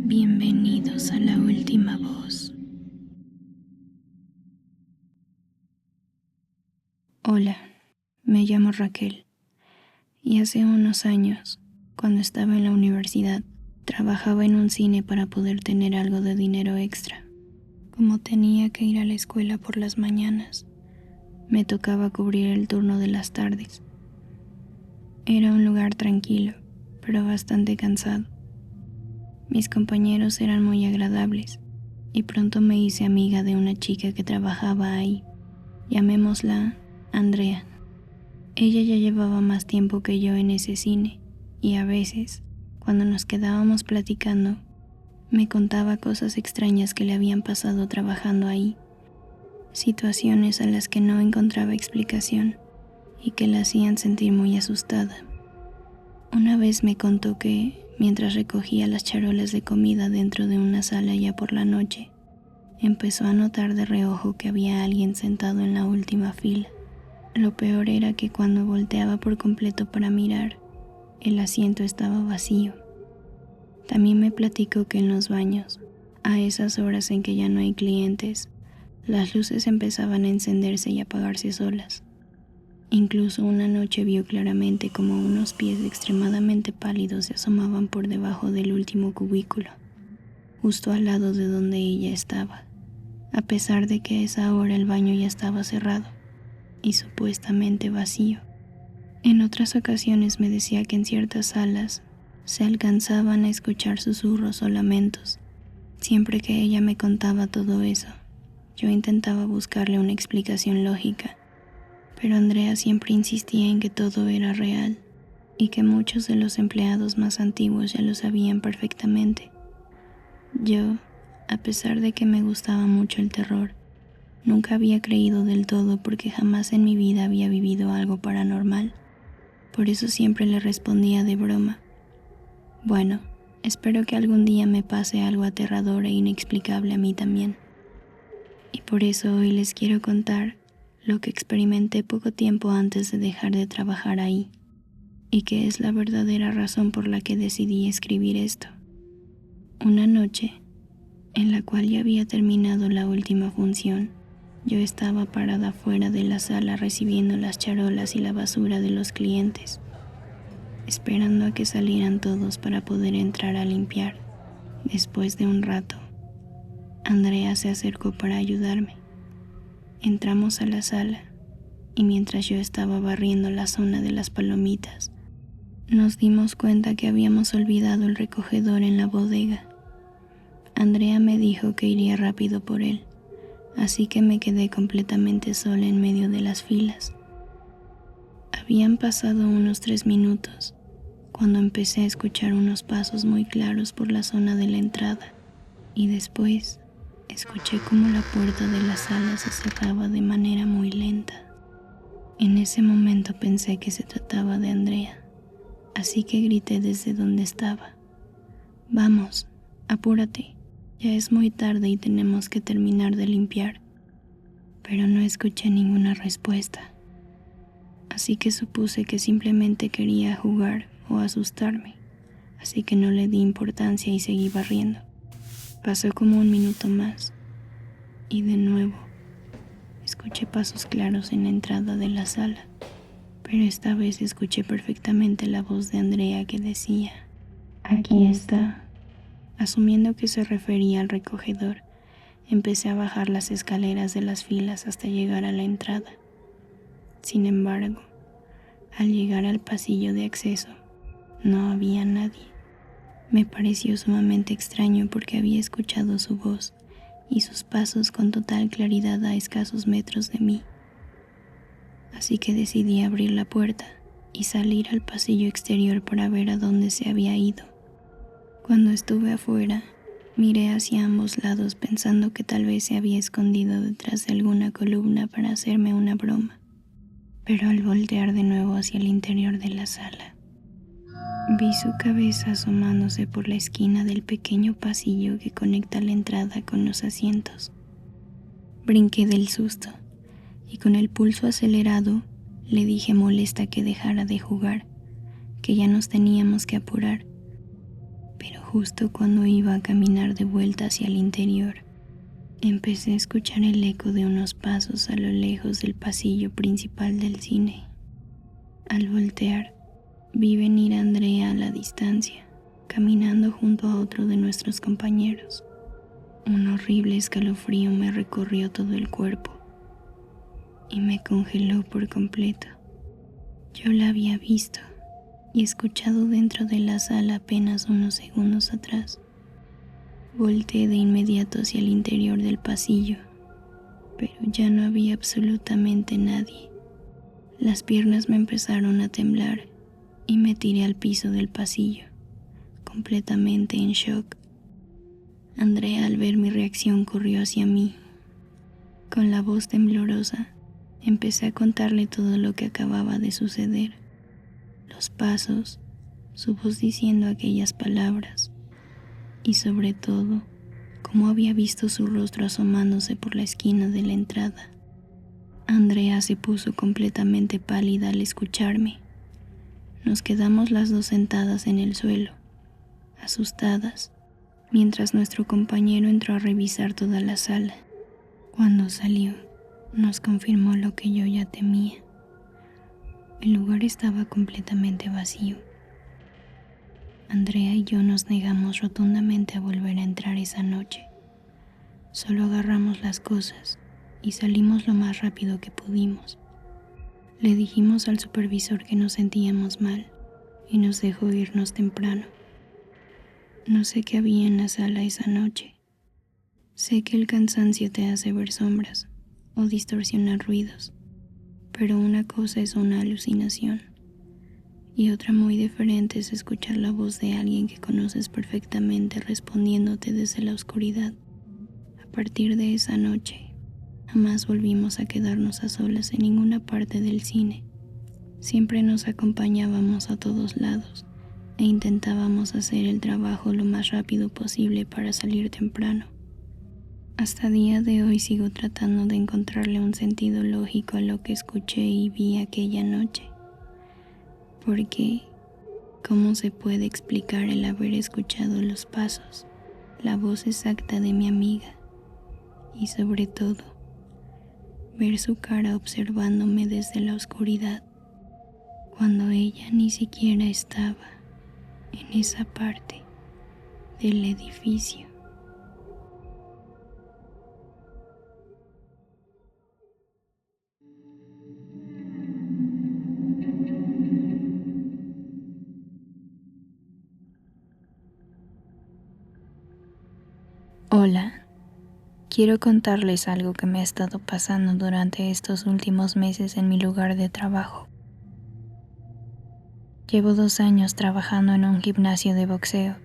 Bienvenidos a La Última Voz. Hola, me llamo Raquel y hace unos años, cuando estaba en la universidad, trabajaba en un cine para poder tener algo de dinero extra. Como tenía que ir a la escuela por las mañanas, me tocaba cubrir el turno de las tardes. Era un lugar tranquilo, pero bastante cansado. Mis compañeros eran muy agradables y pronto me hice amiga de una chica que trabajaba ahí. Llamémosla Andrea. Ella ya llevaba más tiempo que yo en ese cine y a veces, cuando nos quedábamos platicando, me contaba cosas extrañas que le habían pasado trabajando ahí, situaciones a las que no encontraba explicación y que la hacían sentir muy asustada. Una vez me contó que, mientras recogía las charolas de comida dentro de una sala ya por la noche, empezó a notar de reojo que había alguien sentado en la última fila. Lo peor era que cuando volteaba por completo para mirar, el asiento estaba vacío. También me platicó que en los baños, a esas horas en que ya no hay clientes, las luces empezaban a encenderse y apagarse solas. Incluso una noche vio claramente como unos pies extremadamente pálidos se asomaban por debajo del último cubículo, justo al lado de donde ella estaba, a pesar de que a esa hora el baño ya estaba cerrado y supuestamente vacío. En otras ocasiones me decía que en ciertas salas se alcanzaban a escuchar susurros o lamentos. Siempre que ella me contaba todo eso, yo intentaba buscarle una explicación lógica, pero Andrea siempre insistía en que todo era real y que muchos de los empleados más antiguos ya lo sabían perfectamente. Yo, a pesar de que me gustaba mucho el terror, nunca había creído del todo porque jamás en mi vida había vivido algo paranormal. Por eso siempre le respondía de broma: bueno, espero que algún día me pase algo aterrador e inexplicable a mí también. Y por eso hoy les quiero contar lo que experimenté poco tiempo antes de dejar de trabajar ahí, y que es la verdadera razón por la que decidí escribir esto. Una noche, en la cual ya había terminado la última función, yo estaba parada fuera de la sala recibiendo las charolas y la basura de los clientes, esperando a que salieran todos para poder entrar a limpiar. Después de un rato, Andrea se acercó para ayudarme. Entramos a la sala y mientras yo estaba barriendo la zona de las palomitas, nos dimos cuenta que habíamos olvidado el recogedor en la bodega. Andrea me dijo que iría rápido por él, así que me quedé completamente sola en medio de las filas. Habían pasado unos 3 minutos cuando empecé a escuchar unos pasos muy claros por la zona de la entrada y después escuché como la puerta de la sala se cerraba de manera muy lenta. En ese momento pensé que se trataba de Andrea, así que grité desde donde estaba: vamos, apúrate, ya es muy tarde y tenemos que terminar de limpiar. Pero no escuché ninguna respuesta, así que supuse que simplemente quería jugar o asustarme, así que no le di importancia y seguí barriendo. Pasó como 1 minuto más y de nuevo escuché pasos claros en la entrada de la sala, pero esta vez escuché perfectamente la voz de Andrea que decía: aquí está. Asumiendo que se refería al recogedor, empecé a bajar las escaleras de las filas hasta llegar a la entrada. Sin embargo, al llegar al pasillo de acceso, no había nadie. Me pareció sumamente extraño porque había escuchado su voz y sus pasos con total claridad a escasos metros de mí. Así que decidí abrir la puerta y salir al pasillo exterior para ver a dónde se había ido. Cuando estuve afuera, miré hacia ambos lados pensando que tal vez se había escondido detrás de alguna columna para hacerme una broma. Pero al voltear de nuevo hacia el interior de la sala, vi su cabeza asomándose por la esquina del pequeño pasillo que conecta la entrada con los asientos. Brinqué del susto y con el pulso acelerado le dije molesta que dejara de jugar, que ya nos teníamos que apurar, pero justo cuando iba a caminar de vuelta hacia el interior, empecé a escuchar el eco de unos pasos a lo lejos del pasillo principal del cine. Al voltear, vi venir a Andrea a la distancia, caminando junto a otro de nuestros compañeros. Un horrible escalofrío me recorrió todo el cuerpo y me congeló por completo. Yo la había visto y escuchado dentro de la sala apenas unos segundos atrás. Volteé de inmediato hacia el interior del pasillo, pero ya no había absolutamente nadie. Las piernas me empezaron a temblar y me tiré al piso del pasillo, completamente en shock. Andrea, al ver mi reacción, corrió hacia mí. Con la voz temblorosa, empecé a contarle todo lo que acababa de suceder. Los pasos, su voz diciendo aquellas palabras y sobre todo, cómo había visto su rostro asomándose por la esquina de la entrada. Andrea se puso completamente pálida al escucharme. Nos quedamos las dos sentadas en el suelo, asustadas, mientras nuestro compañero entró a revisar toda la sala. Cuando salió, nos confirmó lo que yo ya temía. El lugar estaba completamente vacío. Andrea y yo nos negamos rotundamente a volver a entrar esa noche. Solo agarramos las cosas y salimos lo más rápido que pudimos. Le dijimos al supervisor que nos sentíamos mal y nos dejó irnos temprano. No sé qué había en la sala esa noche. Sé que el cansancio te hace ver sombras o distorsionar ruidos, pero una cosa es una alucinación y otra muy diferente es escuchar la voz de alguien que conoces perfectamente respondiéndote desde la oscuridad. A partir de esa noche, jamás volvimos a quedarnos a solas en ninguna parte del cine. Siempre nos acompañábamos a todos lados e intentábamos hacer el trabajo lo más rápido posible para salir temprano. Hasta día de hoy sigo tratando de encontrarle un sentido lógico a lo que escuché y vi aquella noche. Porque, ¿cómo se puede explicar el haber escuchado los pasos, la voz exacta de mi amiga y sobre todo, ver su cara observándome desde la oscuridad cuando ella ni siquiera estaba en esa parte del edificio? Hola, quiero contarles algo que me ha estado pasando durante estos últimos meses en mi lugar de trabajo. Llevo 2 años trabajando en un gimnasio de boxeo.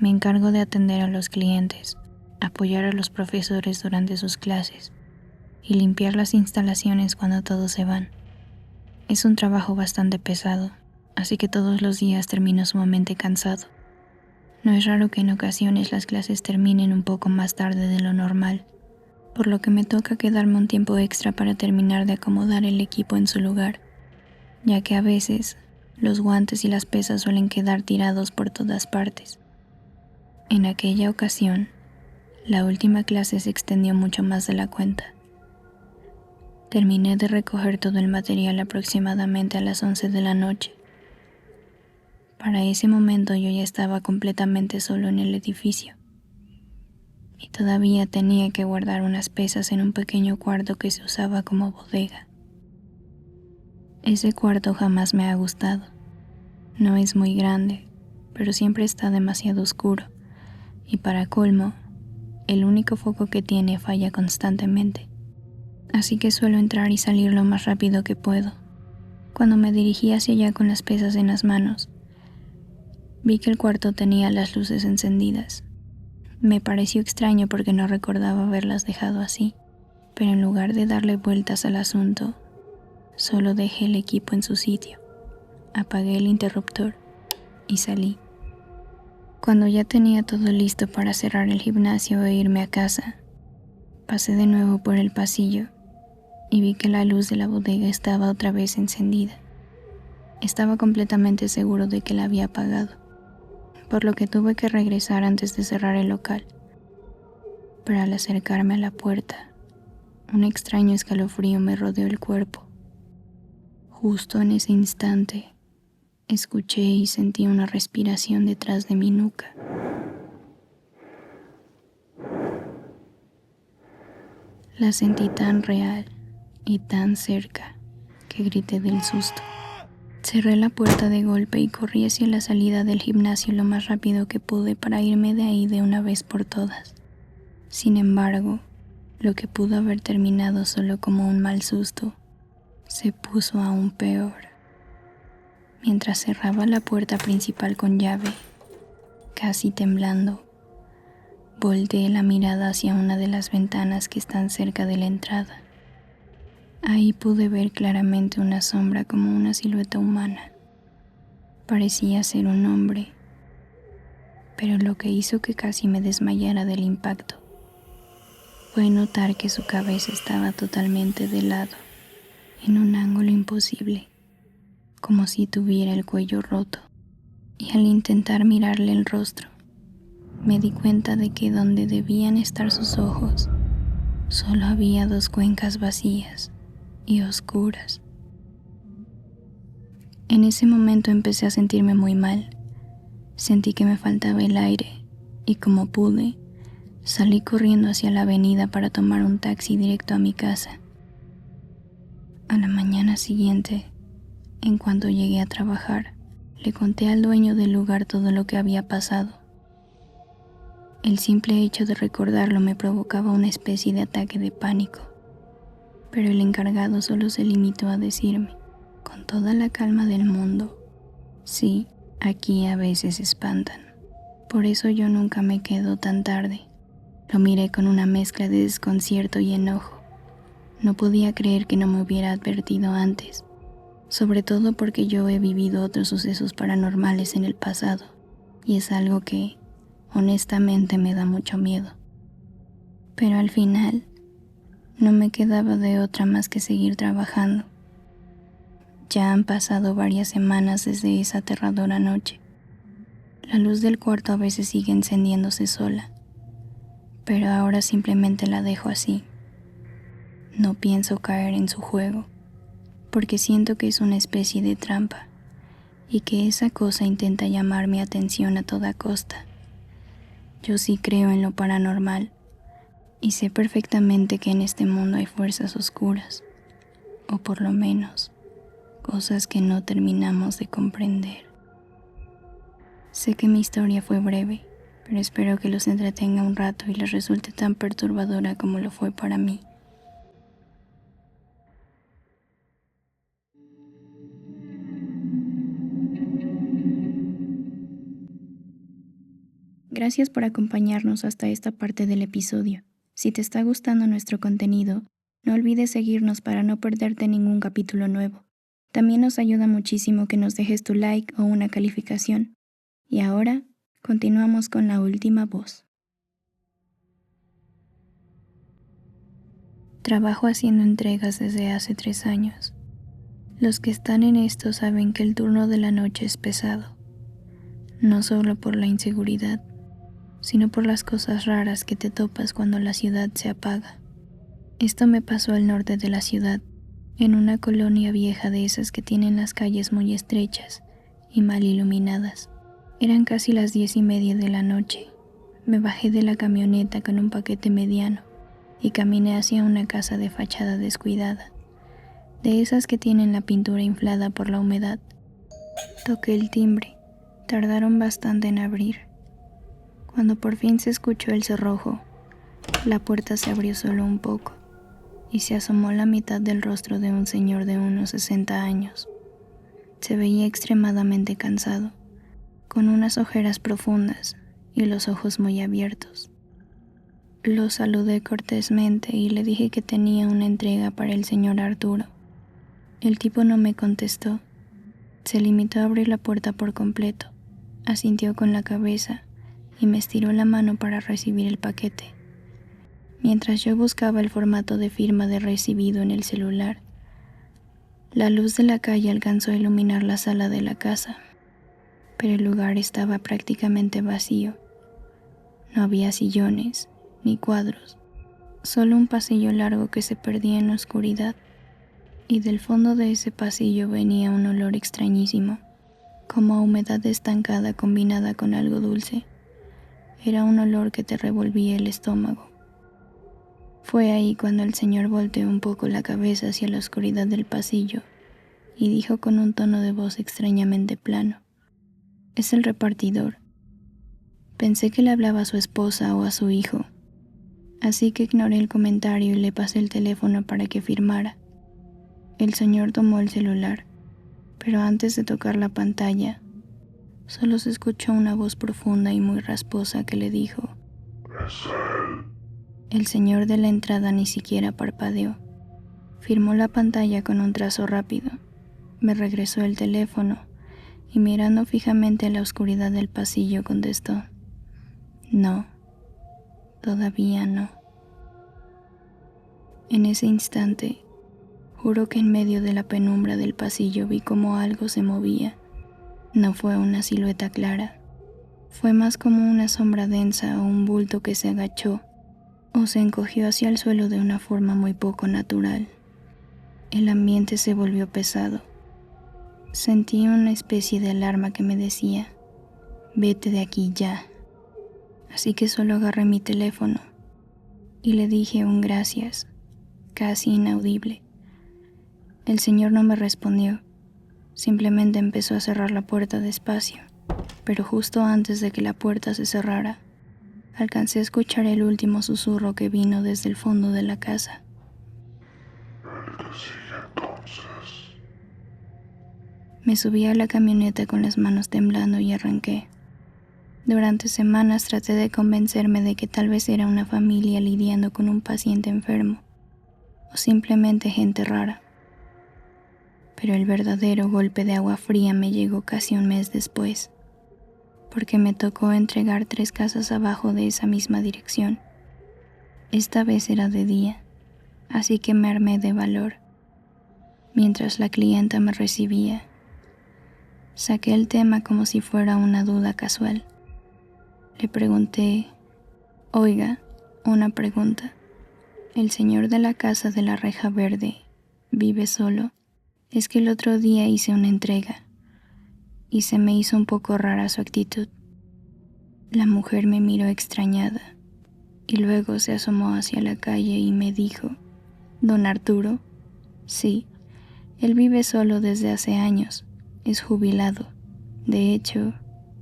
Me encargo de atender a los clientes, apoyar a los profesores durante sus clases y limpiar las instalaciones cuando todos se van. Es un trabajo bastante pesado, así que todos los días termino sumamente cansado. No es raro que en ocasiones las clases terminen un poco más tarde de lo normal, por lo que me toca quedarme un tiempo extra para terminar de acomodar el equipo en su lugar, ya que a veces los guantes y las pesas suelen quedar tirados por todas partes. En aquella ocasión, la última clase se extendió mucho más de la cuenta. Terminé de recoger todo el material aproximadamente a las 11 de la noche. Para ese momento yo ya estaba completamente solo en el edificio y todavía tenía que guardar unas pesas en un pequeño cuarto que se usaba como bodega. Ese cuarto jamás me ha gustado. No es muy grande, pero siempre está demasiado oscuro y para colmo, el único foco que tiene falla constantemente. Así que suelo entrar y salir lo más rápido que puedo. Cuando me dirigí hacia allá con las pesas en las manos, vi que el cuarto tenía las luces encendidas. Me pareció extraño porque no recordaba haberlas dejado así, pero en lugar de darle vueltas al asunto, solo dejé el equipo en su sitio, apagué el interruptor y salí. Cuando ya tenía todo listo para cerrar el gimnasio e irme a casa, pasé de nuevo por el pasillo y vi que la luz de la bodega estaba otra vez encendida. Estaba completamente seguro de que la había apagado, por lo que tuve que regresar antes de cerrar el local. Pero al acercarme a la puerta, un extraño escalofrío me rodeó el cuerpo. Justo en ese instante, escuché y sentí una respiración detrás de mi nuca. La sentí tan real y tan cerca que grité del susto. Cerré la puerta de golpe y corrí hacia la salida del gimnasio lo más rápido que pude para irme de ahí de una vez por todas. Sin embargo, lo que pudo haber terminado solo como un mal susto, se puso aún peor. Mientras cerraba la puerta principal con llave, casi temblando, volteé la mirada hacia una de las ventanas que están cerca de la entrada. Ahí pude ver claramente una sombra como una silueta humana. Parecía ser un hombre, pero lo que hizo que casi me desmayara del impacto fue notar que su cabeza estaba totalmente de lado, en un ángulo imposible, como si tuviera el cuello roto. Y al intentar mirarle el rostro, me di cuenta de que donde debían estar sus ojos, solo había dos cuencas vacías y oscuras. En ese momento empecé a sentirme muy mal. Sentí que me faltaba el aire y como pude, salí corriendo hacia la avenida para tomar un taxi directo a mi casa. A la mañana siguiente, en cuanto llegué a trabajar, le conté al dueño del lugar todo lo que había pasado. El simple hecho de recordarlo me provocaba una especie de ataque de pánico, pero el encargado solo se limitó a decirme, con toda la calma del mundo, sí, aquí a veces espantan. Por eso yo nunca me quedo tan tarde. Lo miré con una mezcla de desconcierto y enojo. No podía creer que no me hubiera advertido antes, sobre todo porque yo he vivido otros sucesos paranormales en el pasado, y es algo que, honestamente, me da mucho miedo. Pero al final, no me quedaba de otra más que seguir trabajando. Ya han pasado varias semanas desde esa aterradora noche. La luz del cuarto a veces sigue encendiéndose sola, pero ahora simplemente la dejo así. No pienso caer en su juego, porque siento que es una especie de trampa y que esa cosa intenta llamar mi atención a toda costa. Yo sí creo en lo paranormal y sé perfectamente que en este mundo hay fuerzas oscuras, o por lo menos, cosas que no terminamos de comprender. Sé que mi historia fue breve, pero espero que los entretenga un rato y les resulte tan perturbadora como lo fue para mí. Gracias por acompañarnos hasta esta parte del episodio. Si te está gustando nuestro contenido, no olvides seguirnos para no perderte ningún capítulo nuevo. También nos ayuda muchísimo que nos dejes tu like o una calificación. Y ahora, continuamos con la última voz. Trabajo haciendo entregas desde hace 3 años. Los que están en esto saben que el turno de la noche es pesado, no solo por la inseguridad, sino por las cosas raras que te topas cuando la ciudad se apaga. Esto me pasó al norte de la ciudad, en una colonia vieja de esas que tienen las calles muy estrechas y mal iluminadas. Eran casi las 10:30 de la noche. Me bajé de la camioneta con un paquete mediano y caminé hacia una casa de fachada descuidada, de esas que tienen la pintura inflada por la humedad. Toqué el timbre. Tardaron bastante en abrir. Cuando por fin se escuchó el cerrojo, la puerta se abrió solo un poco y se asomó la mitad del rostro de un señor de unos 60 años. Se veía extremadamente cansado, con unas ojeras profundas y los ojos muy abiertos. Lo saludé cortésmente y le dije que tenía una entrega para el señor Arturo. El tipo no me contestó. Se limitó a abrir la puerta por completo, asintió con la cabeza y me estiró la mano para recibir el paquete. Mientras yo buscaba el formato de firma de recibido en el celular, La luz de la calle alcanzó a iluminar la sala de la casa, pero el lugar estaba prácticamente vacío. No había sillones ni cuadros, solo un pasillo largo que se perdía en la oscuridad, y del fondo de ese pasillo venía un olor extrañísimo, como a humedad estancada combinada con algo dulce. Era un olor que te revolvía el estómago. Fue ahí cuando el señor volteó un poco la cabeza hacia la oscuridad del pasillo y dijo con un tono de voz extrañamente plano: «Es el repartidor». Pensé que le hablaba a su esposa o a su hijo, así que ignoré el comentario y le pasé el teléfono para que firmara. El señor tomó el celular, pero antes de tocar la pantalla, solo se escuchó una voz profunda y muy rasposa que le dijo: «Es él». El señor de la entrada ni siquiera parpadeó. Firmó la pantalla con un trazo rápido, me regresó el teléfono y mirando fijamente a la oscuridad del pasillo contestó: «No, todavía no». En ese instante, juro que en medio de la penumbra del pasillo vi como algo se movía. No fue una silueta clara, fue más como una sombra densa o un bulto que se agachó o se encogió hacia el suelo de una forma muy poco natural. El ambiente se volvió pesado. Sentí una especie de alarma que me decía: «Vete de aquí ya». Así que solo agarré mi teléfono y le dije un gracias, casi inaudible. El señor no me respondió, simplemente empezó a cerrar la puerta despacio, pero justo antes de que la puerta se cerrara, alcancé a escuchar el último susurro que vino desde el fondo de la casa: «El que sigue entonces». Me subí a la camioneta con las manos temblando y arranqué. Durante semanas traté de convencerme de que tal vez era una familia lidiando con un paciente enfermo, o simplemente gente rara. Pero el verdadero golpe de agua fría me llegó casi un mes después, porque me tocó entregar 3 casas abajo de esa misma dirección. Esta vez era de día, así que me armé de valor. Mientras la clienta me recibía, saqué el tema como si fuera una duda casual. Le pregunté: «Oiga, una pregunta. ¿El señor de la casa de la reja verde vive solo? Es que el otro día hice una entrega y se me hizo un poco rara su actitud». La mujer me miró extrañada y luego se asomó hacia la calle y me dijo: «¿Don Arturo?» «Sí, él vive solo desde hace años, es jubilado. De hecho,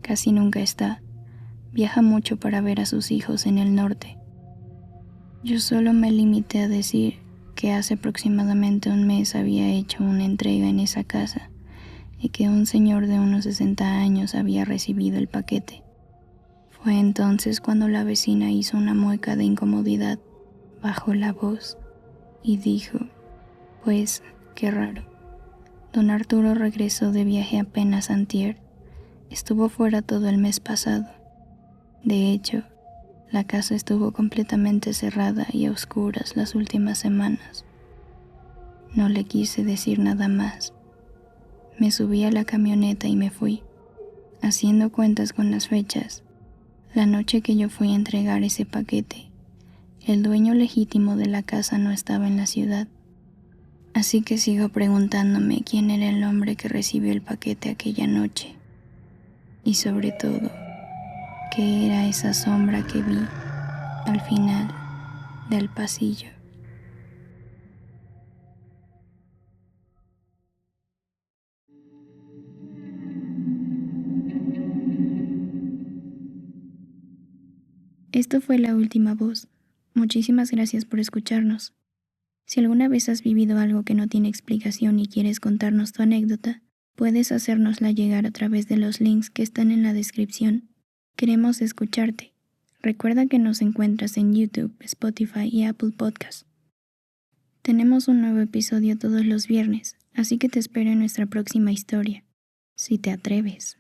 casi nunca está. Viaja mucho para ver a sus hijos en el norte». Yo solo me limité a decir que hace aproximadamente un mes había hecho una entrega en esa casa y que un señor de unos 60 años había recibido el paquete. Fue entonces cuando la vecina hizo una mueca de incomodidad, bajó la voz y dijo: «Pues, qué raro. Don Arturo regresó de viaje apenas antier. Estuvo fuera todo el mes pasado. De hecho, la casa estuvo completamente cerrada y a oscuras las últimas semanas». No le quise decir nada más. Me subí a la camioneta y me fui. Haciendo cuentas con las fechas, la noche que yo fui a entregar ese paquete, el dueño legítimo de la casa no estaba en la ciudad. Así que sigo preguntándome quién era el hombre que recibió el paquete aquella noche. Y sobre todo, ¿qué era esa sombra que vi al final del pasillo? Esto fue La Última Voz. Muchísimas gracias por escucharnos. Si alguna vez has vivido algo que no tiene explicación y quieres contarnos tu anécdota, puedes hacérnosla llegar a través de los links que están en la descripción. Queremos escucharte. Recuerda que nos encuentras en YouTube, Spotify y Apple Podcasts. Tenemos un nuevo episodio todos los viernes, así que te espero en nuestra próxima historia, si te atreves.